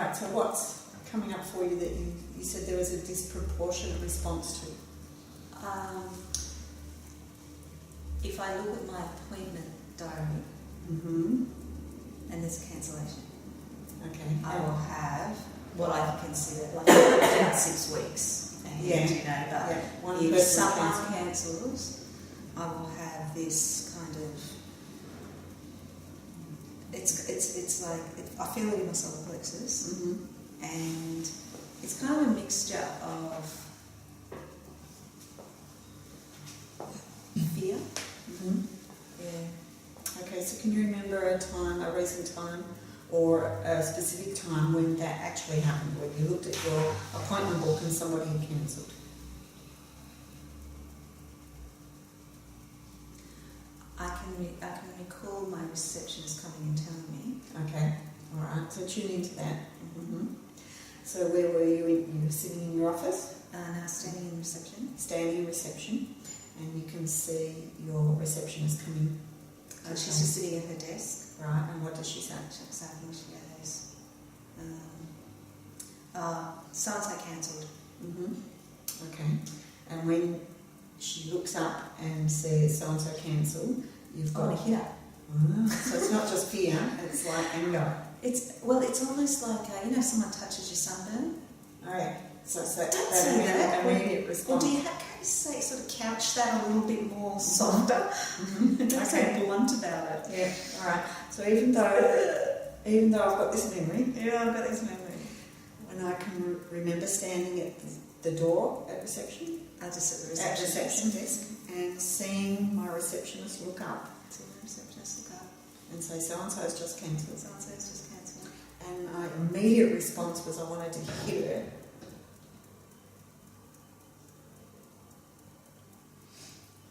Right, so what's coming up for you that you said there was a disproportionate response to? If I look at my appointment diary Mm-hmm. and there's a cancellation, Okay. I will have what I consider like about 6 weeks. And, Yeah. but One if person someone cancels, I will have this kind of. It's like I feel it in my solar plexus, Mm-hmm. and it's kind of a mixture of fear. Mm-hmm. Yeah. Okay, so can you remember a recent time, or a specific time when that actually happened, when you looked at your appointment book and somebody had cancelled? I can recall my receptionist coming and telling me. Okay, all right, so tune into that. Mm-hmm. So where were you? You were sitting in your office? Now standing in reception. Standing in reception, and you can see your receptionist coming. She's just sitting at her desk. Right, and what does she say? She's saying she goes, so-and-so cancelled. Mm-hmm. Okay, and when she looks up and says so-and-so cancelled, you've got Oh, yeah. So it's not just fear, it's like anger. It's almost like, if someone touches your sunburn. Oh yeah, so Don't say that. immediate Or response. do you have to say, sort of couch that a little bit more softer? Mm-hmm. Don't Okay. say blunt about it. Yeah, alright. So even though I've got this memory, Yeah, I've got this memory. when I can remember standing at the door at reception, Just at the at reception reception desk, and seeing my receptionist look up See the receptionist look up. and say so-and-so's just cancelled. So-and-so's just cancelled. And my immediate response was I wanted to hit her.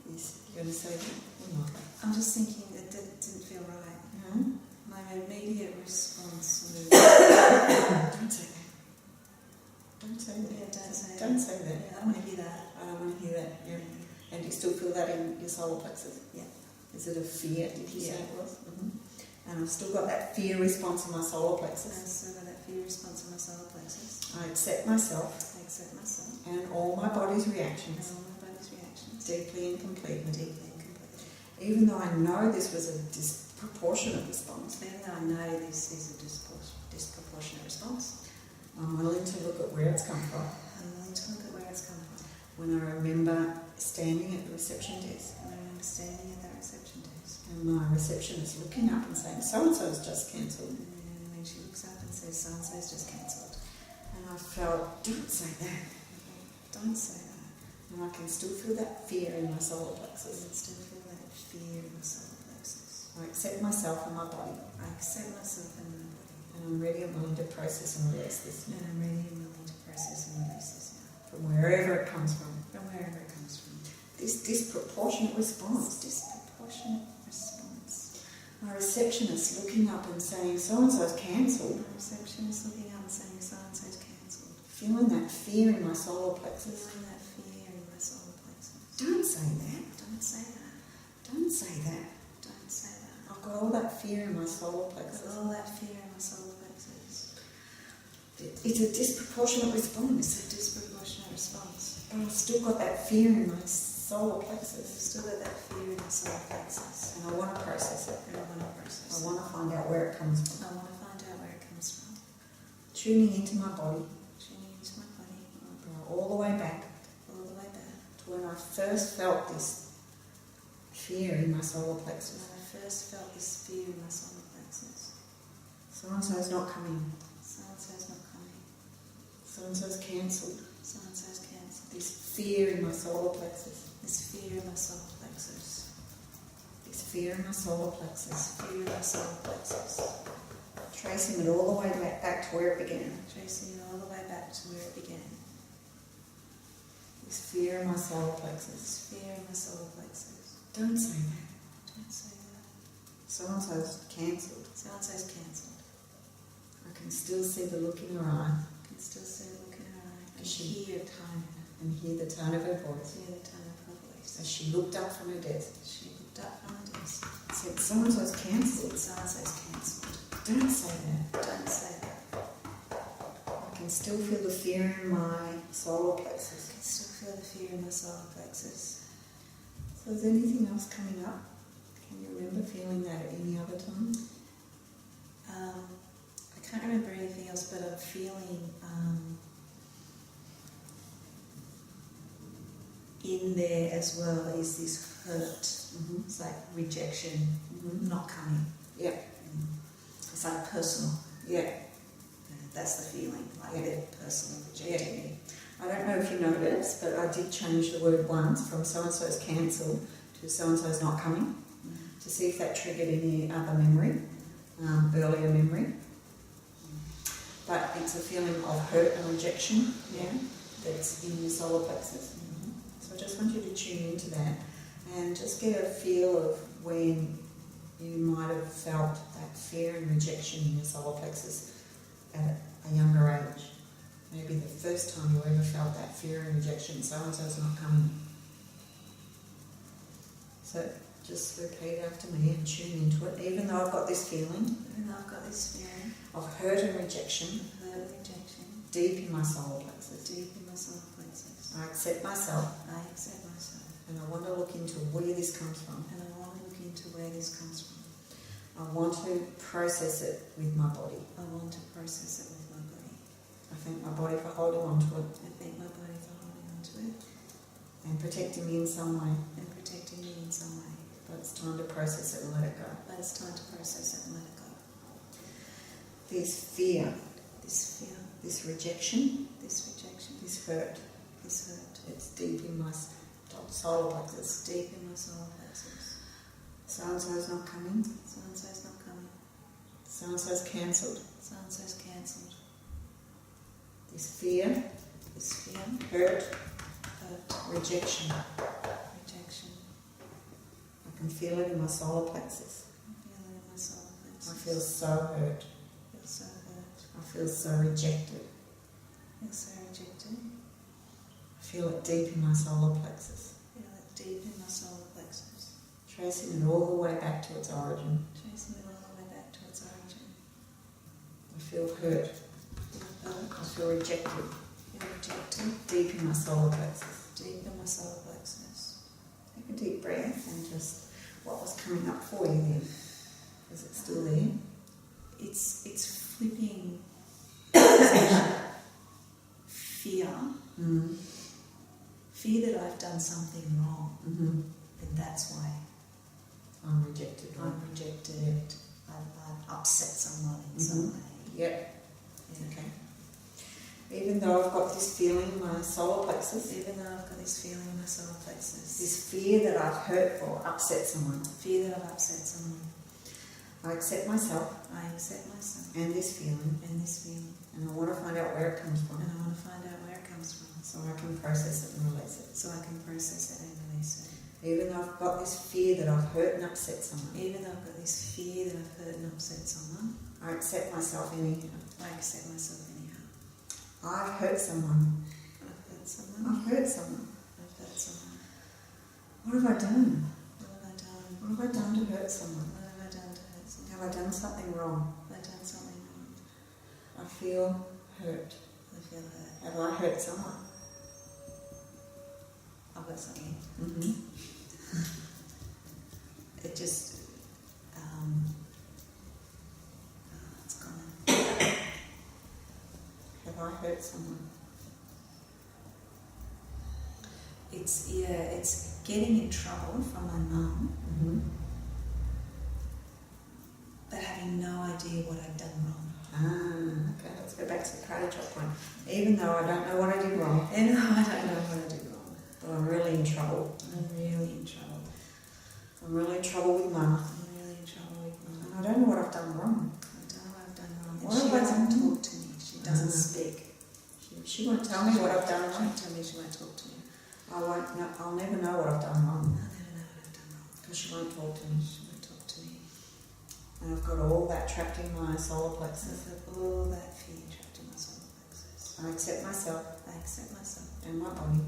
You're going to say that or not? I'm just thinking that didn't feel right. No? My immediate response was... Don't say that. Don't say that. Yeah, don't say Don't that. say that. Yeah, I don't want to hear that. I don't want to hear that. Yeah. And you still feel that in your solar plexus? Yeah. Is it a fear, did you say Yeah. it was? Mm-hmm. And I've still got that fear response in my solar plexus. So got that fear response in my solar plexus. I accept myself I accept myself and all my body's and reactions all my body's reactions deeply and completely. deeply and completely. Even though I know this was a disproportionate response, Even though I know this is a disproportionate response, I'm willing to look at where it's come from. I'm willing to look at where it's coming from. When I remember standing at the reception desk And I remember standing at that reception desk. and my receptionist looking up and saying, so-and-so's just cancelled. And then when she looks up and says, so-and-so's just cancelled. And I felt, don't say that. Don't say that. And I can still feel that fear in my solar I plexus. still feel that fear in my solar plexus. I accept myself and my body. I accept myself and my body. And I'm ready and willing to process and release this And I'm ready and willing to process and release this now. from wherever it comes from. From wherever it comes from. This disproportionate response. Disproportionate response. My receptionist looking up and saying, so-and-so's cancelled. My receptionist looking up and saying, so-and-so's cancelled. Feeling that fear in my solar plexus. Feeling that fear in my solar plexus. Don't say that. Don't say that. Don't say that. Don't say that. I've got all that fear in my solar I've got plexus. all that fear in my solar plexus. It's a disproportionate response. It's a disproportionate response. But I've still got that fear in my solar I've plexus. still got that fear in my solar plexus. And I want to process it. And I want to process I it. want to find out where it comes from. I want to find out where it comes from. Tuning into my body, Tuning into my body. all the way back All the way back. to when I first felt this fear in my solar When plexus. I first felt this fear in my solar plexus. So-and-so's not coming. So-and-so's not coming. So-and-so's cancelled. So-and-so's cancelled. This fear in my solar plexus. This fear in my solar plexus. This fear in my solar plexus. This fear in my solar plexus. Tracing it all the way back to where it began. Tracing it all the way back to where it began. This fear in my solar plexus. This fear in my solar plexus. Don't say that. Don't say that. So-and-so's cancelled. So-and-so's cancelled. I can still see the look in her eye I can still see the look in her eye. I can She- hear the tone. and hear the tone of her voice Hear the tone of her voice. as she looked up from her desk. She looked up from her desk. Said, so-and-so's cancelled. So-and-so's cancelled. Don't say that. Don't say that. can still feel the fear in my solar plexus. I can still feel the fear in my solar plexus. So is there anything else coming up? Can you remember feeling that at any other time? I can't remember anything else, but I'm feeling in there as well is this hurt. Mm-hmm. It's like rejection, Mm-hmm. not coming. Yeah. It's like personal. Yeah. That's the feeling, like Yeah. they're personally rejecting me. I don't know if you noticed, but I did change the word once from so-and-so's cancelled to so-and-so's not coming, to see if that triggered any other memory, earlier memory. But it's a feeling of hurt and rejection, that's in your solar plexus. So I just want you to tune into that and just get a feel of when you might have felt that fear and rejection in your solar plexus at a younger age. Maybe the first time you ever felt that fear and rejection, so-and-so's not coming. So just repeat after me and tune into it. Even though I've got this feeling of hurt and rejection deep in my solar plexus, I accept myself and I want to look into where this comes from. I want to process it with my body. I thank my body for holding on to it and protecting me in some way. But it's time to process it and let it go. There's fear, this rejection, this hurt. It's deep in my solar plexus. So-and-so's not coming. So-and-so's cancelled. This fear, hurt, rejection. I can feel it in my solar plexus. I feel so hurt. I feel so rejected. I feel it deep in my solar plexus. Tracing it all the way back to its origin. I feel hurt. I feel rejected. Deep in my solar plexus. Take a deep breath and just what was coming up for you then? Is it still there? It's flipping fear. Fear that I've done something wrong. And that's why I'm rejected. I'm rejected. I've upset someone in some way. Yep. Okay. Even though I've got this feeling in my solar plexus, this fear that I've hurt or upset someone, I accept myself and this feeling, and I want to find out where it comes from, so I can process it and release it. Even though I've got this fear that I've hurt and upset someone, I accept myself anyhow. I've hurt someone. I've hurt someone. What have I done? What have I done to hurt someone? Have I done something wrong? I feel hurt. Have I hurt someone? I've got something. It just, it's gone. Have I hurt someone? It's getting in trouble from my mum, but having no idea what I've done wrong. Okay, let's go back to the karate chop one. Even though I don't know what I did wrong, but I'm really in trouble. I'm really in trouble with Mum. And I don't know what I've done wrong. What She have I doesn't done? talk to me. She doesn't speak. She won't tell me what I've done She wrong. won't tell me. She won't talk to me. I'll never know what I've done wrong I'll never know what I've done wrong. because she won't talk to me. She won't talk to me. And I've got all that trapped in my solar plexus. I've got all that fear trapped in my solar plexus. I accept myself and my body,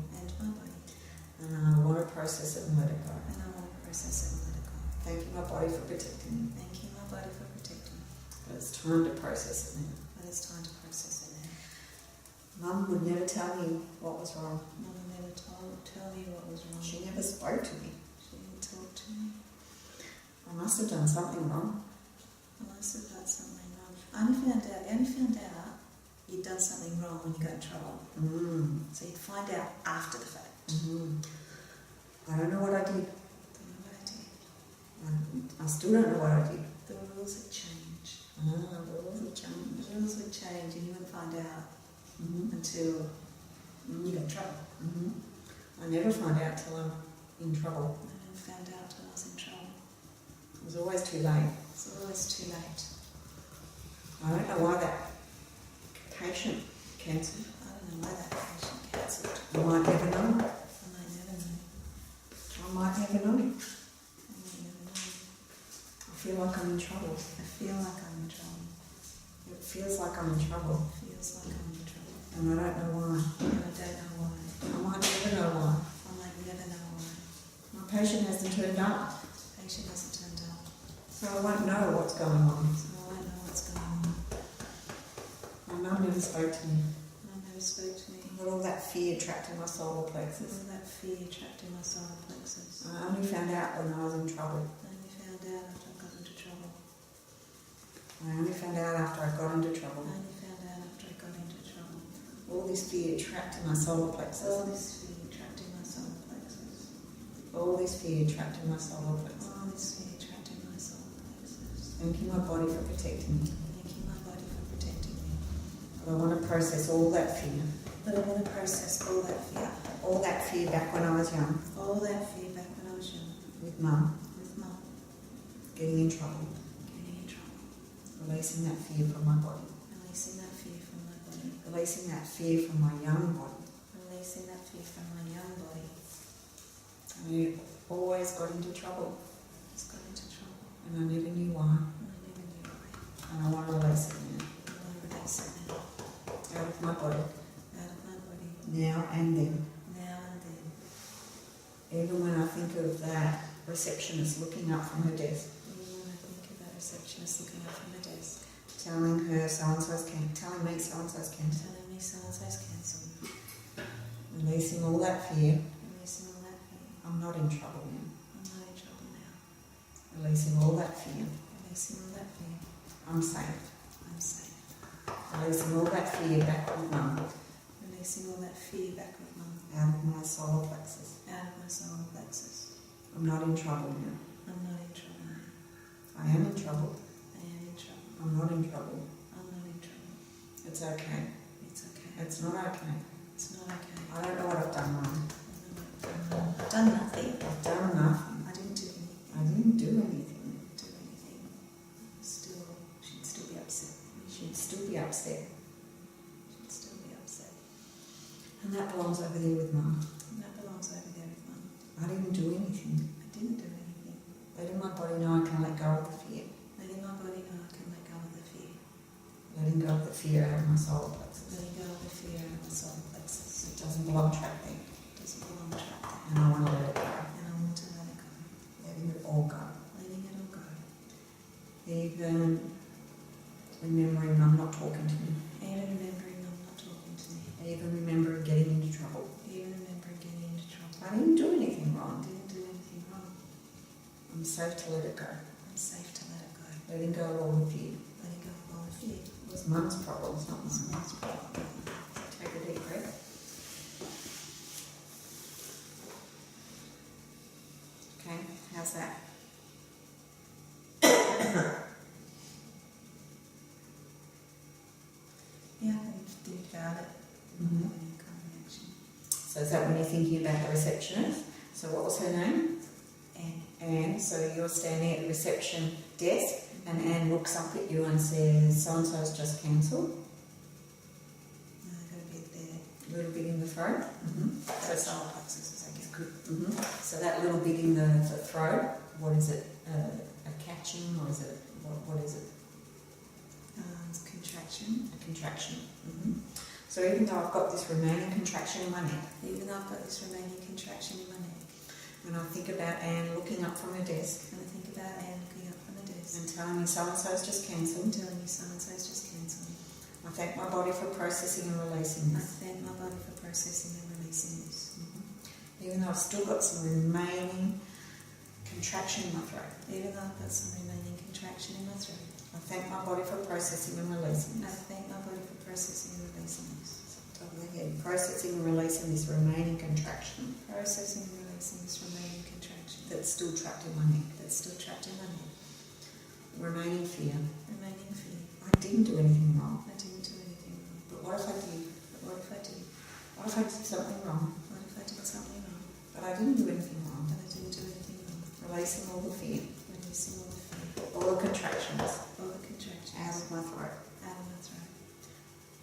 and I want to process it and let it go. Thank you, my body, for protecting me. But it's time to process it now. Mum would never tell me what was wrong. Mum never tell me what was wrong. She never spoke to me. She didn't talk to me. I must have done something wrong. I must have done something wrong. I only found out you'd done something wrong when you got in trouble. So you'd find out after the fact. I don't know what I did. Don't know what I did. I still don't know what I did. The rules had changed. The rules have changed. The rules would change and you wouldn't find out until you got in trouble. I never find out till I'm in trouble. I never found out till I was in trouble. It was always too late. It's always too late. I don't know why that patient cancelled. I don't know why that patient cancelled. I might never know. I might never know. I might never know. I might never know. I feel like I'm in trouble. I feel like I'm in trouble. It feels like I'm in trouble. It feels like I'm in trouble. And I don't know why. And I don't know why. I might never know why. I might never know why. My patient hasn't turned up. The patient hasn't turned up. So I won't know what's going on. So I won't know what's going on. My mum never spoke to me. Mum never spoke to me. Got all that fear trapped in my solar plexus. All that fear trapped in my solar plexus. I only found out when I was in trouble. I only found out after I got into trouble. I only found out after I got into I trouble. only found out after I got into trouble. All this fear trapped in my solar All plexus. this fear trapped in my solar plexus. All this fear trapped in my solar plexus. All this fear trapped in my solar plexus. Thanking my body for protecting me. Thanking my body for protecting me. But I want to process all that fear. But I want to process all that fear. All that fear back when I was young. All that fear back when I was young. With Mum. With Mum. Getting in trouble. Getting in trouble. Releasing that fear from my body. Releasing that fear from my body. Releasing that fear from my young body. Releasing that fear from my young body. I always got into trouble. Just got into trouble. And I never knew why. And I never knew why. And I want to release it now. I want to release it now. Out of my body. Out of my body. Now and then. Now and then. Even when I think of that receptionist looking up from her desk. Even when I think of that receptionist looking up from the desk. Telling her so-and-so's telling me so-and-so's cancer. Telling me so-and-so's cancelled. Releasing all that fear. Releasing all that fear. I'm not in trouble now. I'm not in trouble now. Releasing all that fear. Releasing all that fear. I'm safe. I'm safe. Releasing all that fear back with Mum. Releasing all that fear back with Mum. Out of my solar plexus. Out of my solar plexus. I'm not in trouble now. I'm not in trouble now. I am in trouble. I am in trouble. I'm not in trouble. I'm not in trouble. It's okay. It's okay. It's not okay. It's not okay. I don't know what I've done wrong. I've done nothing. I've done nothing. I didn't do anything. I didn't do anything. I didn't do anything. Still, she'd still be upset. She'd still be upset. She'd still be upset. And that belongs over there with Mum. And that belongs over there with Mum. I didn't do anything. I didn't do anything. Letting my body know I can let go of the fear. Letting my body know I can let go of the fear. Letting go of the fear out of my solar plexus. Letting go of the fear out of my solar plexus. It doesn't belong trapped there. It doesn't belong trapped there. And I want to let it go. And I want to let it go. Letting it all go. Letting it all go. Even remembering I'm not talking to me. Even remembering I'm not talking to me. Even remembering getting into trouble. Even remembering getting into trouble. I didn't do anything I wrong. didn't do anything wrong. I'm safe to let it go. I'm safe to let it go. Letting go of all the fear. Letting go of all the fear. It was Mum's problem, it's not It's mine. Mum's problem. Take a deep breath. Okay, how's that? Yeah, I can think about it. Mhm. When you come in action. So is that when you're thinking about the receptionist? So what was her name? And Anne. So you're standing at the reception desk and Anne looks up at you and says, so-and-so's just cancelled. I got a bit there. A little bit in the throat. So solar plexus is okay. Good. So that little bit in the throat, what is it? A catching or is it, what is it? It's contraction. A contraction. So even though I've got this remaining contraction in my neck, Even though I've got this remaining contraction in my neck, when I think about Anne looking up from her desk and I think about Anne looking up from the desk and telling me so-and-so's just cancelled, and telling me so-and-so's just cancelled, I thank my body for processing and releasing I this. thank my body for processing and releasing this. Even though I've still got some remaining contraction in my throat. Even though I've got some remaining contraction in my throat. I thank my body for processing and releasing I this. thank my body for processing and releasing this. Top of the head. Processing and releasing this remaining contraction Processing and releasing this remaining contraction that's still trapped in my neck. that's still trapped in my neck. Remaining fear. Remaining fear. I didn't do anything wrong. I didn't do anything wrong. But what if I did? But what if I did? What if I did something wrong? What if I did something wrong? But I didn't do anything wrong. But I didn't do anything wrong. Releasing all the fear. Releasing all the fear. All the contractions. All the contractions. Out of my throat. Out of my throat.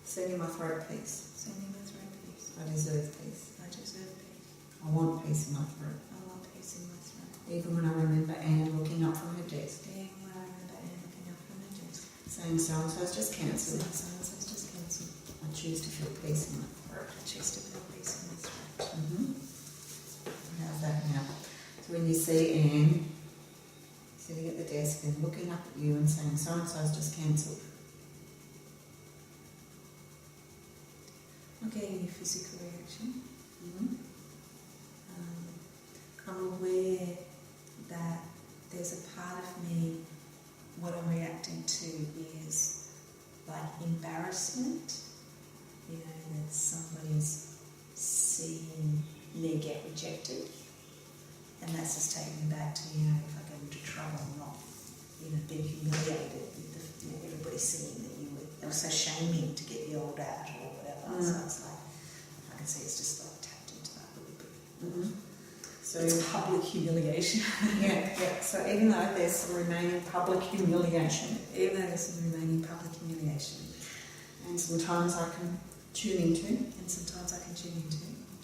Sending my throat peace. Sending my throat peace. I deserve peace. I deserve peace. I want peace in my throat. I want peace in my throat. Even when I remember Anne looking up from her desk, Being where I remember Anne looking up from her desk. saying so-and-so's just cancelled. So-and-so's just cancelled. I choose to feel peace in my throat. I choose to feel peace in my throat. How's that now? So when you see Anne sitting at the desk and looking up at you and saying so-and-so's just cancelled, I'm getting a physical reaction. I'm aware that there's a part of me, what I'm reacting to is like embarrassment, you know, that somebody's seeing me get rejected, and that's just taking me back to, you know, if I get into trouble or not, you know, being humiliated with the, you know, everybody seeing that you were, it was so shaming to get yelled at or whatever, so it's like, I can see it's just like tapped into that a little bit. So It's public humiliation. yeah. So even though there's some remaining public humiliation, Even though there's some remaining public humiliation, and sometimes I can tune into, and sometimes I can tune into,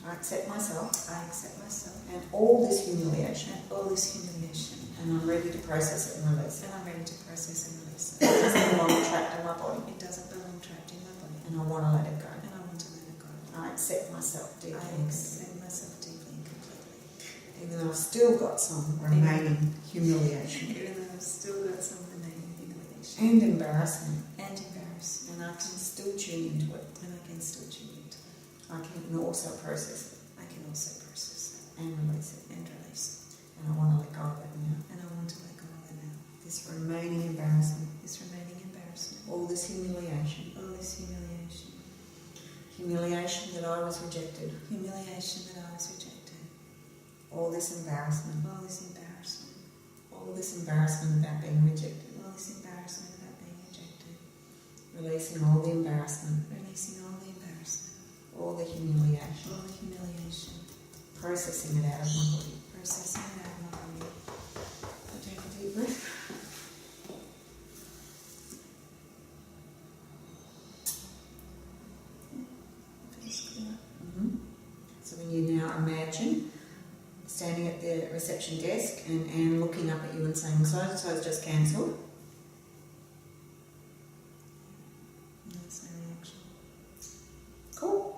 I accept myself I accept myself and all this humiliation, and all this humiliation, and I'm ready to process it and release it. and I'm ready to process and release It it. doesn't belong trapped in my body, It doesn't belong trapped in my body, and I want to let it go. and I want to let it go. I accept myself deeply I and completely. accept myself deeply and completely. Even though I've still got some remaining humiliation Even though I've still got some remaining humiliation and embarrassment, and embarrassment, and I can still tune into it. and I can still tune into it. I can also process it I can also process and release it. it and release it. And I want to let go of it now. And I want to let go of it now. This remaining embarrassment, This remaining embarrassment, all this humiliation, all this humiliation, humiliation that I was rejected, humiliation that I was rejected, all this embarrassment, all this embarrassment, all this embarrassment about being rejected, all this embarrassment about being rejected, releasing all the embarrassment, releasing all the embarrassment, all the humiliation, all the humiliation, processing it out of my body. processing it out of my body. I take a deep breath. Feels clear. So when you now imagine standing at the reception desk and Anne looking up at you and saying, so-and-so's just cancelled, No, it's no reaction. cool.